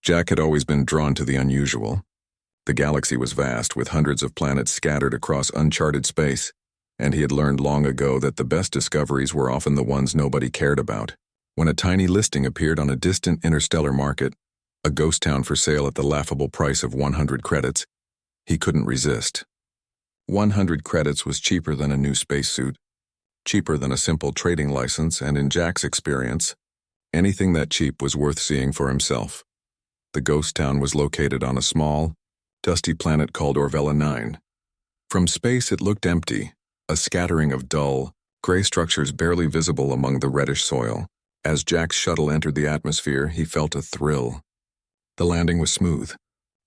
Jack had always been drawn to the unusual. The galaxy was vast, with hundreds of planets scattered across uncharted space, and he had learned long ago that the best discoveries were often the ones nobody cared about. When a tiny listing appeared on a distant interstellar market, a ghost town for sale at the laughable price of 100 credits, he couldn't resist. 100 credits was cheaper than a new spacesuit, cheaper than a simple trading license, and in Jack's experience, anything that cheap was worth seeing for himself. The ghost town was located on a small, dusty planet called Orvella 9. From space it looked empty, a scattering of dull, gray structures barely visible among the reddish soil. As Jack's shuttle entered the atmosphere, he felt a thrill. The landing was smooth.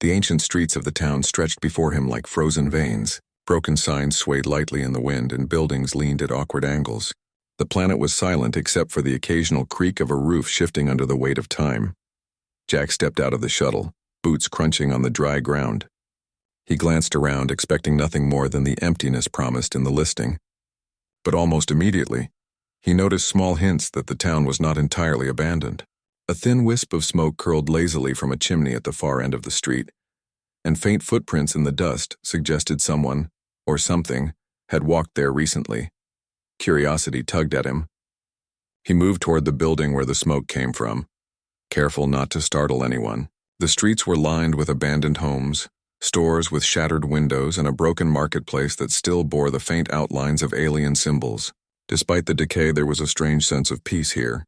The ancient streets of the town stretched before him like frozen veins. Broken signs swayed lightly in the wind, and buildings leaned at awkward angles. The planet was silent except for the occasional creak of a roof shifting under the weight of time. Jack stepped out of the shuttle, boots crunching on the dry ground. He glanced around, expecting nothing more than the emptiness promised in the listing. But almost immediately, he noticed small hints that the town was not entirely abandoned. A thin wisp of smoke curled lazily from a chimney at the far end of the street, and faint footprints in the dust suggested someone, or something, had walked there recently. Curiosity tugged at him. He moved toward the building where the smoke came from, careful not to startle anyone. The streets were lined with abandoned homes, stores with shattered windows, and a broken marketplace that still bore the faint outlines of alien symbols. Despite the decay, there was a strange sense of peace here.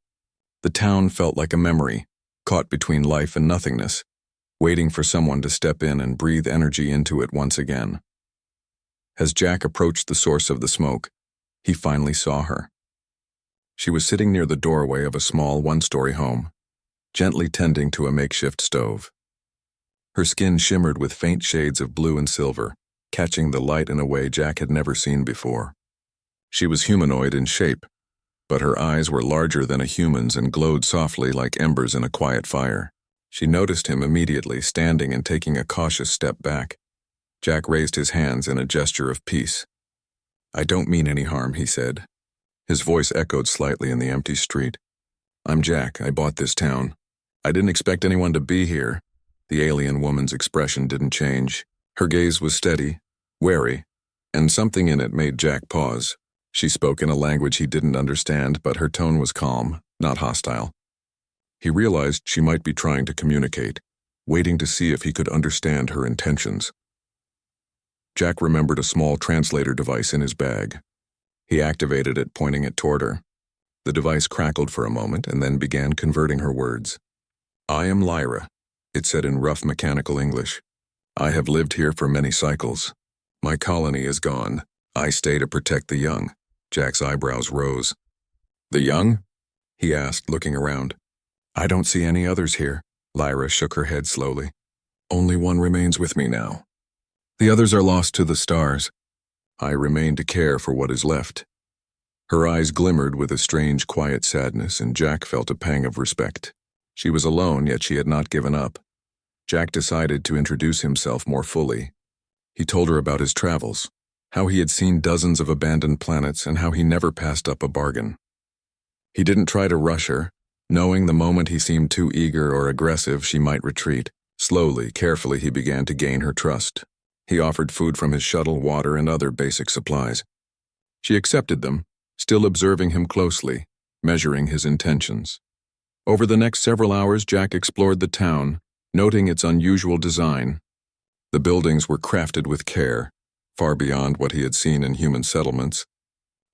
The town felt like a memory, caught between life and nothingness, waiting for someone to step in and breathe energy into it once again. As Jack approached the source of the smoke, he finally saw her. She was sitting near the doorway of a small one-story home, gently tending to a makeshift stove. Her skin shimmered with faint shades of blue and silver, catching the light in a way Jack had never seen before. She was humanoid in shape, but her eyes were larger than a human's and glowed softly like embers in a quiet fire. She noticed him immediately, standing and taking a cautious step back. Jack raised his hands in a gesture of peace. "I don't mean any harm," he said. His voice echoed slightly in the empty street. "I'm Jack. I bought this town. I didn't expect anyone to be here." The alien woman's expression didn't change. Her gaze was steady, wary, and something in it made Jack pause. She spoke in a language he didn't understand, but her tone was calm, not hostile. He realized she might be trying to communicate, waiting to see if he could understand her intentions. Jack remembered a small translator device in his bag. He activated it, pointing it toward her. The device crackled for a moment and then began converting her words. "I am Lyra," it said in rough mechanical English. "I have lived here for many cycles. My colony is gone. I stay to protect the young." Jack's eyebrows rose. "The young?" he asked, looking around. "I don't see any others here." Lyra shook her head slowly. "Only one remains with me now. The others are lost to the stars. I remain to care for what is left." Her eyes glimmered with a strange, quiet sadness, and Jack felt a pang of respect. She was alone, yet she had not given up. Jack decided to introduce himself more fully. He told her about his travels, how he had seen dozens of abandoned planets, and how he never passed up a bargain. He didn't try to rush her, knowing the moment he seemed too eager or aggressive she might retreat. Slowly, carefully, he began to gain her trust. He offered food from his shuttle, water, and other basic supplies. She accepted them, still observing him closely, measuring his intentions. Over the next several hours, Jack explored the town, noting its unusual design. The buildings were crafted with care, far beyond what he had seen in human settlements.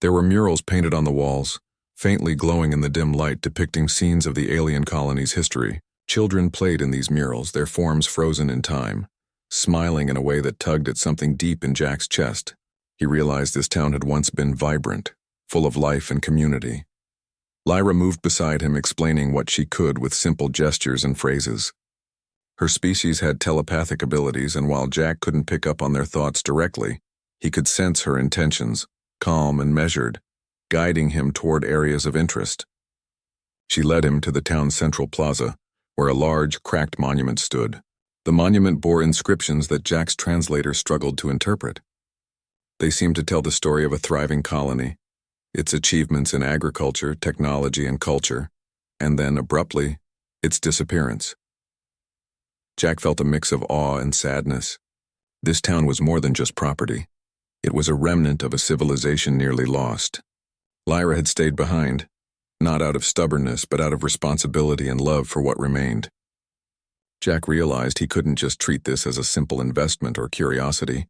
There were murals painted on the walls, faintly glowing in the dim light, depicting scenes of the alien colony's history. Children played in these murals, their forms frozen in time, smiling in a way that tugged at something deep in Jack's chest. He realized this town had once been vibrant, full of life and community. Lyra moved beside him, explaining what she could with simple gestures and phrases. Her species had telepathic abilities, and while Jack couldn't pick up on their thoughts directly, he could sense her intentions, calm and measured, guiding him toward areas of interest. She led him to the town's central plaza, where a large, cracked monument stood. The monument bore inscriptions that Jack's translator struggled to interpret. They seemed to tell the story of a thriving colony, its achievements in agriculture, technology, and culture, and then, abruptly, its disappearance. Jack felt a mix of awe and sadness. This town was more than just property. It was a remnant of a civilization nearly lost. Lyra had stayed behind, not out of stubbornness, but out of responsibility and love for what remained. Jack realized he couldn't just treat this as a simple investment or curiosity.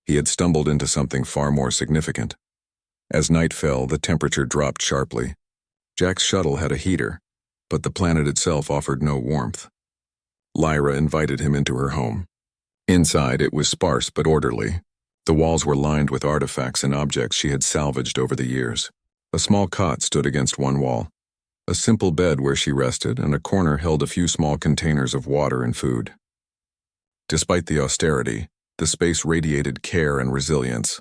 He had stumbled into something far more significant. As night fell, the temperature dropped sharply. Jack's shuttle had a heater, but the planet itself offered no warmth. Lyra invited him into her home. Inside, it was sparse but orderly. The walls were lined with artifacts and objects she had salvaged over the years. A small cot stood against one wall, a simple bed where she rested, and a corner held a few small containers of water and food. Despite the austerity, the space radiated care and resilience.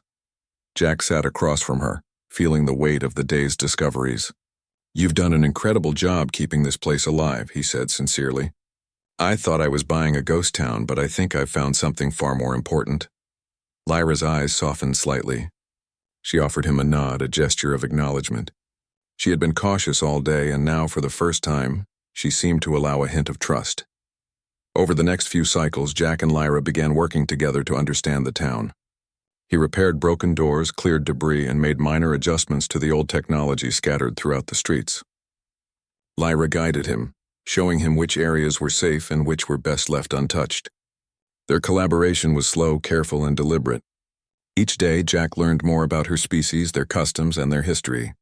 Jack sat across from her, feeling the weight of the day's discoveries. "You've done an incredible job keeping this place alive," he said sincerely. "I thought I was buying a ghost town, but I think I've found something far more important." Lyra's eyes softened slightly. She offered him a nod, a gesture of acknowledgement. She had been cautious all day, and now, for the first time, she seemed to allow a hint of trust. Over the next few cycles, Jack and Lyra began working together to understand the town. He repaired broken doors, cleared debris, and made minor adjustments to the old technology scattered throughout the streets. Lyra guided him, showing him which areas were safe and which were best left untouched. Their collaboration was slow, careful, and deliberate. Each day, Jack learned more about her species, their customs, and their history.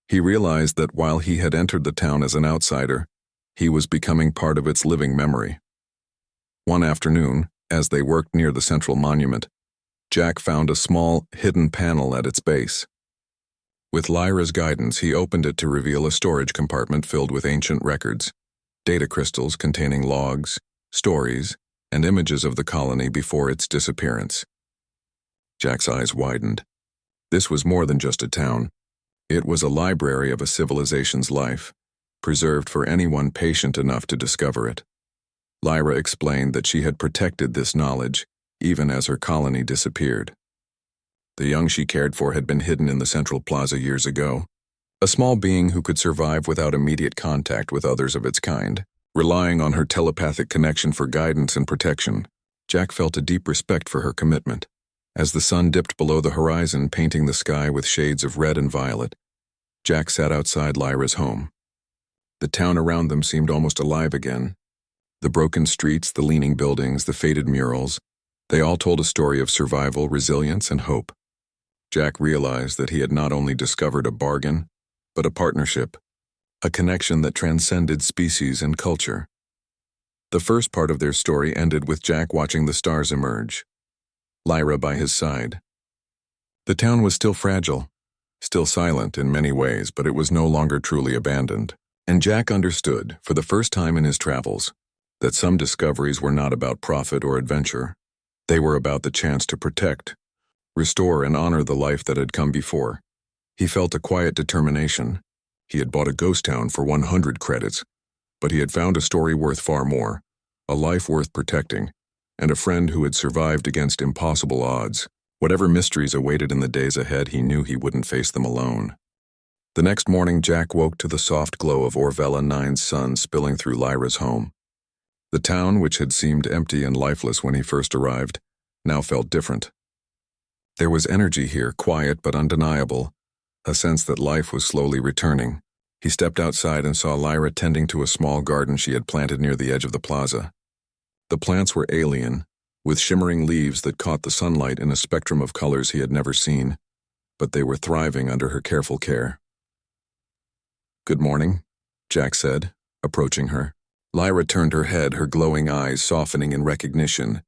He realized that while he had entered the town as an outsider, he was becoming part of its living memory. One afternoon, as they worked near the central monument, Jack found a small, hidden panel at its base. With Lyra's guidance, he opened it to reveal a storage compartment filled with ancient records, data crystals containing logs, stories, and images of the colony before its disappearance. Jack's eyes widened. This was more than just a town. It was a library of a civilization's life, preserved for anyone patient enough to discover it. Lyra explained that she had protected this knowledge, even as her colony disappeared. The young she cared for had been hidden in the central plaza years ago, a small being who could survive without immediate contact with others of its kind. Relying on her telepathic connection for guidance and protection, Jack felt a deep respect for her commitment. As the sun dipped below the horizon, painting the sky with shades of red and violet, Jack sat outside Lyra's home. The town around them seemed almost alive again. The broken streets, the leaning buildings, the faded murals, they all told a story of survival, resilience, and hope. Jack realized that he had not only discovered a bargain, but a partnership, a connection that transcended species and culture. The first part of their story ended with Jack watching the stars emerge, Lyra by his side. The town was still fragile, still silent in many ways, but it was no longer truly abandoned. And Jack understood, for the first time in his travels, that some discoveries were not about profit or adventure. They were about the chance to protect, restore, and honor the life that had come before. He felt a quiet determination. He had bought a ghost town for 100 credits, but he had found a story worth far more, a life worth protecting, and a friend who had survived against impossible odds. Whatever mysteries awaited in the days ahead, he knew he wouldn't face them alone. The next morning, Jack woke to the soft glow of Orvella 9's sun spilling through Lyra's home. The town, which had seemed empty and lifeless when he first arrived, now felt different. There was energy here, quiet but undeniable, a sense that life was slowly returning. He stepped outside and saw Lyra tending to a small garden she had planted near the edge of the plaza. The plants were alien, with shimmering leaves that caught the sunlight in a spectrum of colors he had never seen, but they were thriving under her careful care. "Good morning," Jack said, approaching her. Lyra turned her head, her glowing eyes softening in recognition.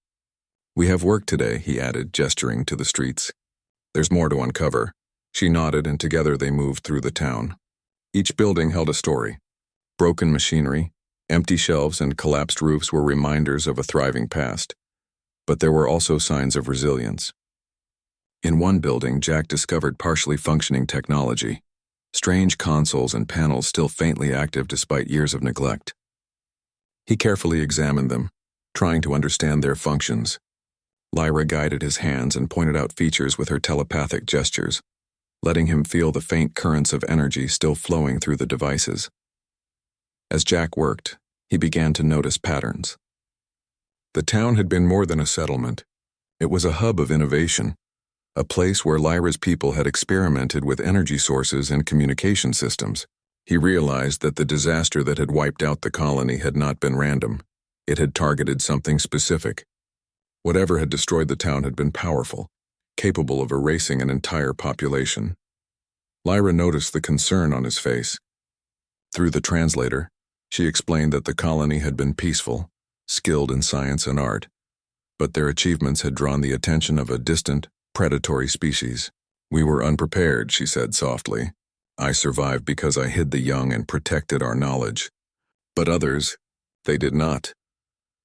"We have work today," he added, gesturing to the streets. "There's more to uncover." She nodded, and together they moved through the town. Each building held a story. Broken machinery, empty shelves, and collapsed roofs were reminders of a thriving past. But there were also signs of resilience. In one building, Jack discovered partially functioning technology, strange consoles and panels still faintly active despite years of neglect. He carefully examined them, trying to understand their functions. Lyra guided his hands and pointed out features with her telepathic gestures, letting him feel the faint currents of energy still flowing through the devices. As Jack worked, he began to notice patterns. The town had been more than a settlement. It was a hub of innovation, a place where Lyra's people had experimented with energy sources and communication systems. He realized that the disaster that had wiped out the colony had not been random. It had targeted something specific. Whatever had destroyed the town had been powerful, capable of erasing an entire population. Lyra noticed the concern on his face. Through the translator, she explained that the colony had been peaceful, skilled in science and art, but their achievements had drawn the attention of a distant, predatory species. "We were unprepared," she said softly. "I survived because I hid the young and protected our knowledge. But others, they did not."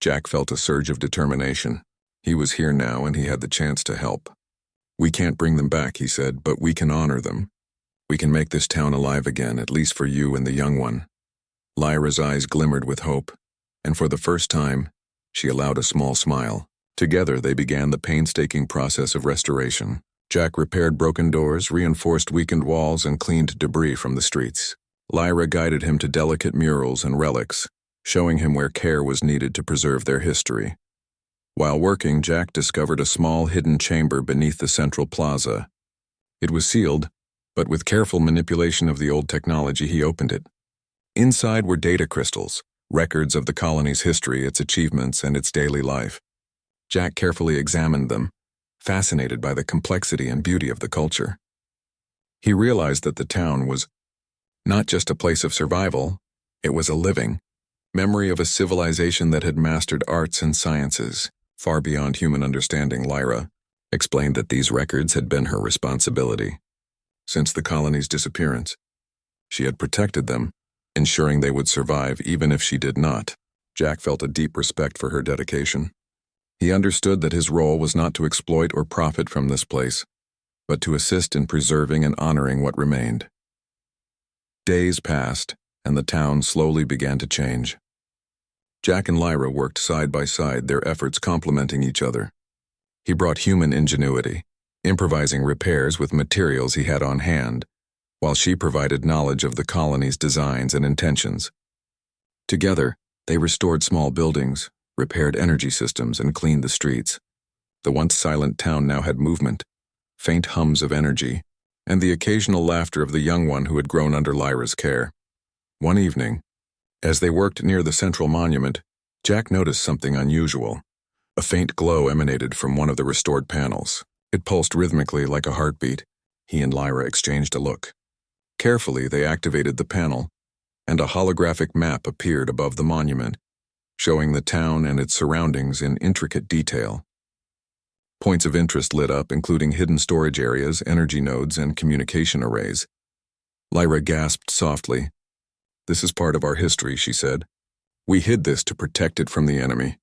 Jack felt a surge of determination. He was here now and he had the chance to help. "We can't bring them back," he said, "but we can honor them. We can make this town alive again, at least for you and the young one." Lyra's eyes glimmered with hope, and for the first time, she allowed a small smile. Together they began the painstaking process of restoration. Jack repaired broken doors, reinforced weakened walls, and cleaned debris from the streets. Lyra guided him to delicate murals and relics, showing him where care was needed to preserve their history. While working, Jack discovered a small hidden chamber beneath the central plaza. It was sealed, but with careful manipulation of the old technology, he opened it. Inside were data crystals, records of the colony's history, its achievements, and its daily life. Jack carefully examined them, fascinated by the complexity and beauty of the culture. He realized that the town was not just a place of survival, it was a living memory of a civilization that had mastered arts and sciences, far beyond human understanding. Lyra explained that these records had been her responsibility. Since the colony's disappearance, she had protected them, ensuring they would survive even if she did not. Jack felt a deep respect for her dedication. He understood that his role was not to exploit or profit from this place, but to assist in preserving and honoring what remained. Days passed, and the town slowly began to change. Jack and Lyra worked side by side, their efforts complementing each other. He brought human ingenuity, improvising repairs with materials he had on hand, while she provided knowledge of the colony's designs and intentions. Together, they restored small buildings, repaired energy systems, and cleaned the streets. The once silent town now had movement, faint hums of energy, and the occasional laughter of the young one who had grown under Lyra's care. One evening, as they worked near the central monument, Jack noticed something unusual. A faint glow emanated from one of the restored panels. It pulsed rhythmically like a heartbeat. He and Lyra exchanged a look. Carefully, they activated the panel, and a holographic map appeared above the monument, showing the town and its surroundings in intricate detail. Points of interest lit up, including hidden storage areas, energy nodes, and communication arrays. Lyra gasped softly. "This is part of our history," she said. "We hid this to protect it from the enemy."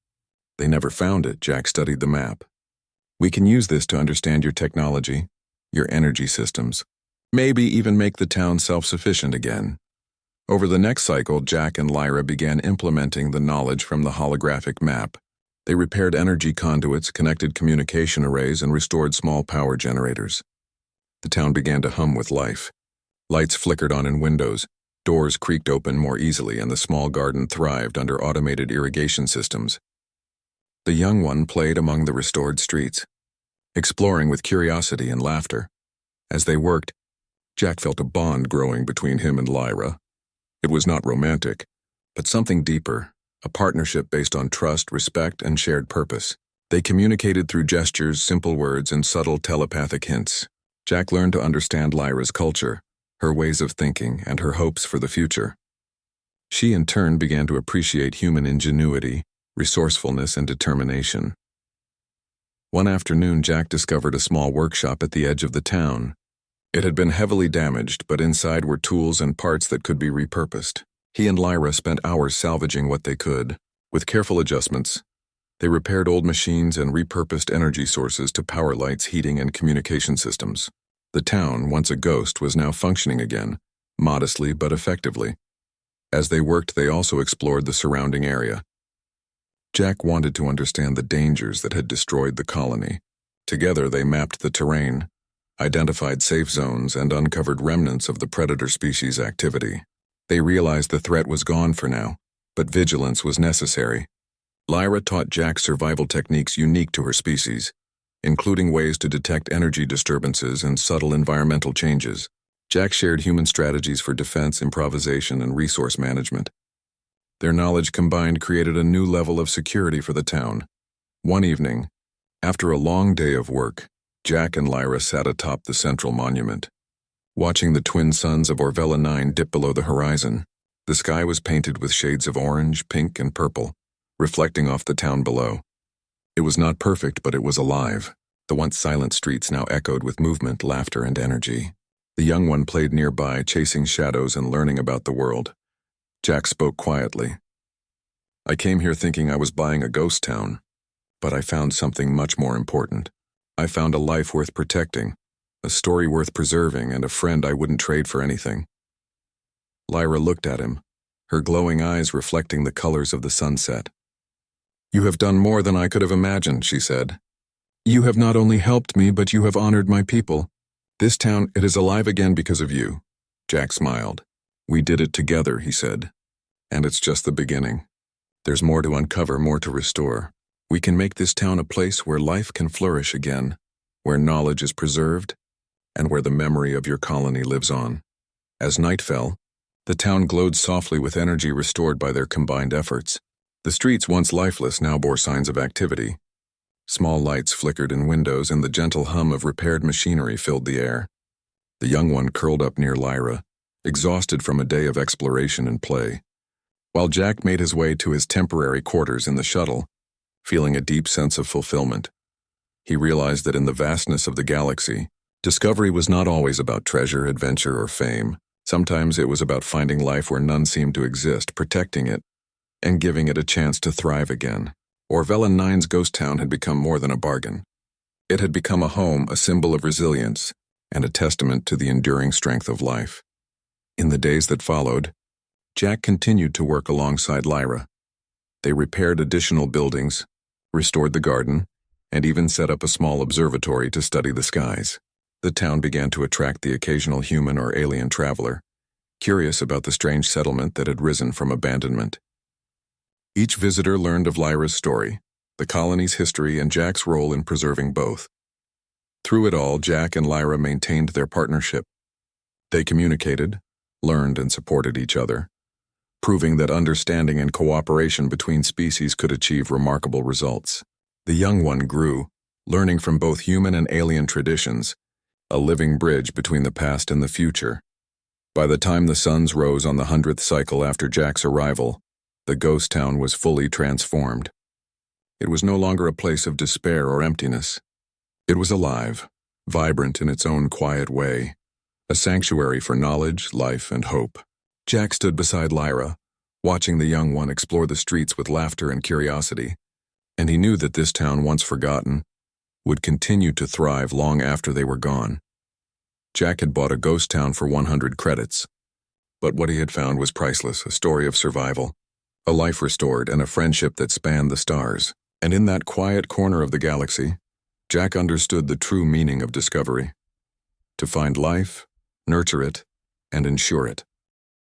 "They never found it." Jack studied the map. "We can use this to understand your technology, your energy systems, maybe even make the town self-sufficient again." Over the next cycle, Jack and Lyra began implementing the knowledge from the holographic map. They repaired energy conduits, connected communication arrays, and restored small power generators. The town began to hum with life. Lights flickered on in windows, doors creaked open more easily, and the small garden thrived under automated irrigation systems. The young one played among the restored streets, exploring with curiosity and laughter. As they worked, Jack felt a bond growing between him and Lyra. It was not romantic, but something deeper, a partnership based on trust, respect, and shared purpose. They communicated through gestures, simple words, and subtle telepathic hints. Jack learned to understand Lyra's culture, her ways of thinking, and her hopes for the future. She in turn began to appreciate human ingenuity, resourcefulness, and determination. One afternoon, Jack discovered a small workshop at the edge of the town. It had been heavily damaged, but inside were tools and parts that could be repurposed. He and Lyra spent hours salvaging what they could. With careful adjustments, they repaired old machines and repurposed energy sources to power lights, heating, and communication systems. The town, once a ghost, was now functioning again, modestly but effectively. As they worked, they also explored the surrounding area. Jack wanted to understand the dangers that had destroyed the colony. Together, they mapped the terrain, identified safe zones, and uncovered remnants of the predator species' activity. They realized the threat was gone for now, but vigilance was necessary. Lyra taught Jack survival techniques unique to her species, including ways to detect energy disturbances and subtle environmental changes. Jack shared human strategies for defense, improvisation, and resource management. Their knowledge combined created a new level of security for the town. One evening, after a long day of work, Jack and Lyra sat atop the central monument, watching the twin suns of Orvella 9 dip below the horizon. The sky was painted with shades of orange, pink, and purple, reflecting off the town below. It was not perfect, but it was alive. The once silent streets now echoed with movement, laughter, and energy. The young one played nearby, chasing shadows and learning about the world. Jack spoke quietly. "I came here thinking I was buying a ghost town, but I found something much more important. I found a life worth protecting, a story worth preserving, and a friend I wouldn't trade for anything." Lyra looked at him, her glowing eyes reflecting the colors of the sunset. "You have done more than I could have imagined," she said. "You have not only helped me, but you have honored my people. This town, it is alive again because of you." Jack smiled. "We did it together," he said. "And it's just the beginning. There's more to uncover, more to restore. We can make this town a place where life can flourish again, where knowledge is preserved, and where the memory of your colony lives on." As night fell, the town glowed softly with energy restored by their combined efforts. The streets, once lifeless, now bore signs of activity. Small lights flickered in windows, and the gentle hum of repaired machinery filled the air. The young one curled up near Lyra, exhausted from a day of exploration and play, while Jack made his way to his temporary quarters in the shuttle, feeling a deep sense of fulfillment. He realized that in the vastness of the galaxy, discovery was not always about treasure, adventure, or fame. Sometimes it was about finding life where none seemed to exist, protecting it, and giving it a chance to thrive again. Orvella 9's ghost town had become more than a bargain. It had become a home, a symbol of resilience, and a testament to the enduring strength of life. In the days that followed, Jack continued to work alongside Lyra. They repaired additional buildings, restored the garden, and even set up a small observatory to study the skies. The town began to attract the occasional human or alien traveler, curious about the strange settlement that had risen from abandonment. Each visitor learned of Lyra's story, the colony's history, and Jack's role in preserving both. Through it all, Jack and Lyra maintained their partnership. They communicated, learned, and supported each other, proving that understanding and cooperation between species could achieve remarkable results. The young one grew, learning from both human and alien traditions, a living bridge between the past and the future. By the time the suns rose on the 100th cycle after Jack's arrival, the ghost town was fully transformed. It was no longer a place of despair or emptiness. It was alive, vibrant in its own quiet way, a sanctuary for knowledge, life, and hope. Jack stood beside Lyra, watching the young one explore the streets with laughter and curiosity, and he knew that this town, once forgotten, would continue to thrive long after they were gone. Jack had bought a ghost town for 100 credits, but what he had found was priceless, a story of survival, a life restored, and a friendship that spanned the stars. And in that quiet corner of the galaxy, Jack understood the true meaning of discovery: to find life, nurture it, and ensure it.